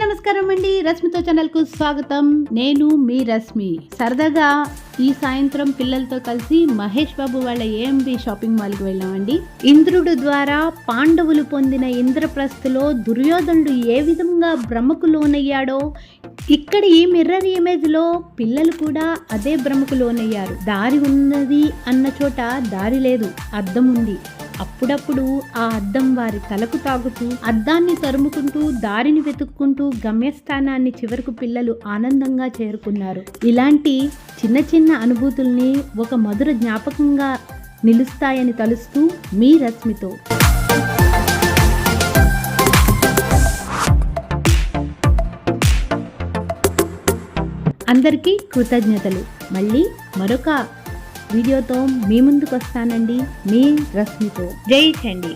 నమస్కారం అండి, రశ్మితో ఛానల్కు స్వాగతం. నేను మీ రశ్మి. సరదాగా ఈ సాయంత్రం పిల్లలతో కలిసి మహేష్ బాబు వాళ్ళ ఏఎంబి షాపింగ్ మాల్కి వెళ్ళామండి. ఇంద్రుడు ద్వారా పాండవులు పొందిన ఇంద్రప్రస్థలో దుర్యోధనుడు ఏ విధంగా భ్రమకు లోనయ్యాడో ఇక్కడ ఈ మిర్రర్ ఇమేజ్ లో పిల్లలు కూడా అదే భ్రమకు లోనయ్యారు. దారి ఉన్నది అన్న చోట దారి లేదు, అద్దం ఉంది. అప్పుడప్పుడు ఆ అద్దం వారి తలకు తాగుతూ అద్దాన్ని తరుముకుంటూ దారిని వెతుక్కుంటూ గమ్యస్థానాన్ని చివరకు పిల్లలు ఆనందంగా చేరుకున్నారు. ఇలాంటి చిన్న చిన్న అనుభూతుల్ని ఒక మధుర జ్ఞాపకంగా నిలుస్తాయని తలుస్తూ మీ రశ్మితో. అందరికీ కృతజ్ఞతలు. మళ్ళీ మరొక వీడియోతో మీ ముందుకు వస్తానండి, మీ రశ్మితో. జై చండి.